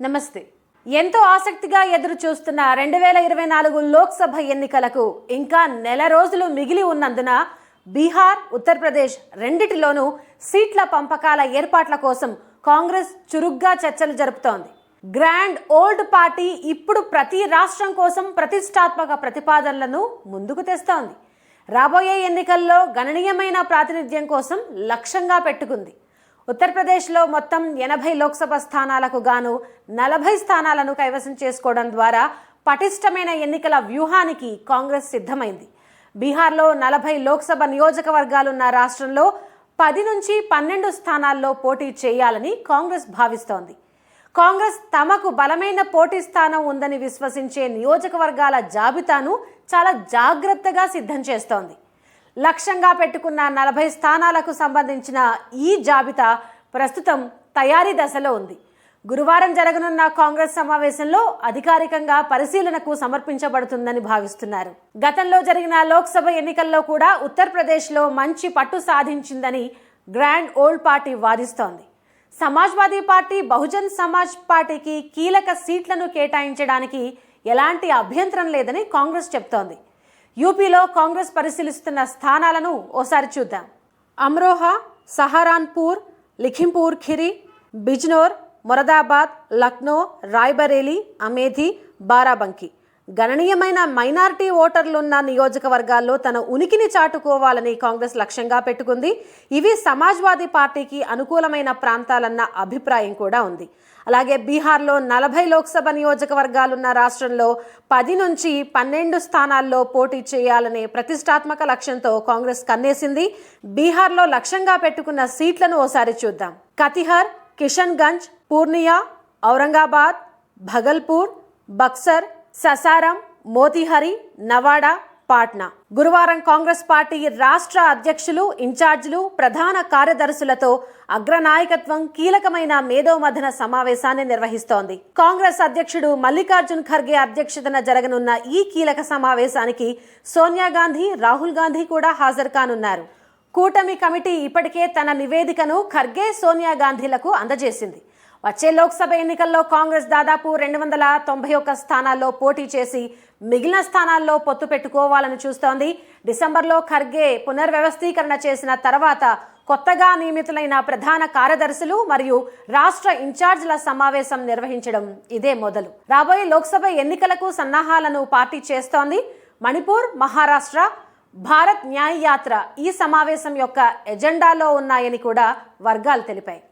నమస్తే. ఎంతో ఆసక్తిగా ఎదురు చూస్తున్న 2024 లోక్సభ ఎన్నికలకు ఇంకా నెల రోజులు మిగిలి ఉన్నందున బీహార్, ఉత్తరప్రదేశ్ రెండిటిలోనూ సీట్ల పంపకాల ఏర్పాట్ల కోసం కాంగ్రెస్ చురుగ్గా చర్చలు జరుపుతోంది. గ్రాండ్ ఓల్డ్ పార్టీ ఇప్పుడు ప్రతి రాష్ట్రం కోసం ప్రతిష్టాత్మక ప్రతిపాదనలను ముందుకు తెస్తోంది. రాబోయే ఎన్నికల్లో గణనీయమైన ప్రాతినిధ్యం కోసం లక్ష్యంగా పెట్టుకుంది. ఉత్తరప్రదేశ్లో మొత్తం 80 లోక్సభ స్థానాలకు గాను 40 స్థానాలను కైవసం చేసుకోవడం ద్వారా పటిష్టమైన ఎన్నికల వ్యూహానికి కాంగ్రెస్ సిద్ధమైంది. బీహార్లో 40 లోక్సభ నియోజకవర్గాలున్న రాష్ట్రంలో 10 నుంచి 12 స్థానాల్లో పోటీ చేయాలని కాంగ్రెస్ భావిస్తోంది. కాంగ్రెస్ తమకు బలమైన పోటీ స్థానం ఉందని విశ్వసించే నియోజకవర్గాల జాబితాను చాలా జాగ్రత్తగా సిద్ధం చేస్తోంది. లక్ష్యంగా పెట్టుకున్న 40 స్థానాలకు సంబంధించిన ఈ జాబితా ప్రస్తుతం తయారీ దశలో ఉంది. గురువారం జరగనున్న కాంగ్రెస్ సమావేశంలో అధికారికంగా పరిశీలనకు సమర్పించబడుతుందని భావిస్తున్నారు. గతంలో జరిగిన లోక్సభ ఎన్నికల్లో కూడా ఉత్తరప్రదేశ్లో మంచి పట్టు సాధించిందని గ్రాండ్ ఓల్డ్ పార్టీ వాదిస్తోంది. సమాజ్వాదీ పార్టీ, బహుజన్ సమాజ్ పార్టీకి కీలక సీట్లను కేటాయించడానికి ఎలాంటి అభ్యంతరం లేదని కాంగ్రెస్ చెబుతోంది. యూపీలో కాంగ్రెస్ పరిశీలిస్తున్న స్థానాలను ఓసారి చూద్దాం. అమ్రోహా, సహారాన్పూర్, లిఖింపూర్ ఖిరి, బిజ్నోర్, మొరదాబాద్, లక్నో, రాయ్బరేలీ, అమేథీ, బారాబంకీ గణనీయమైన మైనారిటీ ఓటర్లున్న నియోజకవర్గాల్లో తన ఉనికిని చాటుకోవాలని కాంగ్రెస్ లక్ష్యంగా పెట్టుకుంది. ఇవి సమాజ్వాదీ పార్టీకి అనుకూలమైన ప్రాంతాలన్న అభిప్రాయం కూడా ఉంది. అలాగే బీహార్లో 40 లోక్సభ నియోజకవర్గాలున్న రాష్ట్రంలో 10 నుంచి 12 స్థానాల్లో పోటీ చేయాలనే ప్రతిష్టాత్మక లక్ష్యంతో కాంగ్రెస్ కన్నేసింది. బీహార్లో లక్ష్యంగా పెట్టుకున్న సీట్లను ఓసారి చూద్దాం. కతిహర్, కిషన్గంజ్, పూర్నియా, ఔరంగాబాద్, భగల్పూర్, బక్సర్, ససారం, మోతీహరి, నవాడా, పాట్నా. గురువారం కాంగ్రెస్ పార్టీ రాష్ట్ర అధ్యక్షులు, ఇన్ఛార్జీలు, ప్రధాన కార్యదర్శులతో అగ్రనాయకత్వం కీలకమైన మేధోమథన సమావేశాన్ని నిర్వహిస్తోంది. కాంగ్రెస్ అధ్యక్షుడు మల్లికార్జున్ ఖర్గే అధ్యక్షతన జరగనున్న ఈ కీలక సమావేశానికి సోనియా గాంధీ, రాహుల్ గాంధీ కూడా హాజరు కానున్నారు. కూటమి కమిటీ ఇప్పటికే తన నివేదికను ఖర్గే, సోనియా గాంధీలకు అందజేసింది. వచ్చే లోక్సభ ఎన్నికల్లో కాంగ్రెస్ దాదాపు 291 స్థానాల్లో పోటీ చేసి మిగిలిన స్థానాల్లో పొత్తు పెట్టుకోవాలని చూస్తోంది. డిసెంబర్లో ఖర్గే పునర్వ్యవస్థీకరణ చేసిన తర్వాత కొత్తగా నియమితులైన ప్రధాన కార్యదర్శులు మరియు రాష్ట్ర ఇన్ఛార్జీల సమావేశం నిర్వహించడం ఇదే మొదలు. రాబోయే లోక్సభ ఎన్నికలకు సన్నాహాలను పార్టీ చేస్తోంది. మణిపూర్, మహారాష్ట్ర, భారత్ న్యాయ యాత్ర ఈ సమావేశం యొక్క ఎజెండాలో ఉన్నాయని కూడా వర్గాలు తెలిపాయి.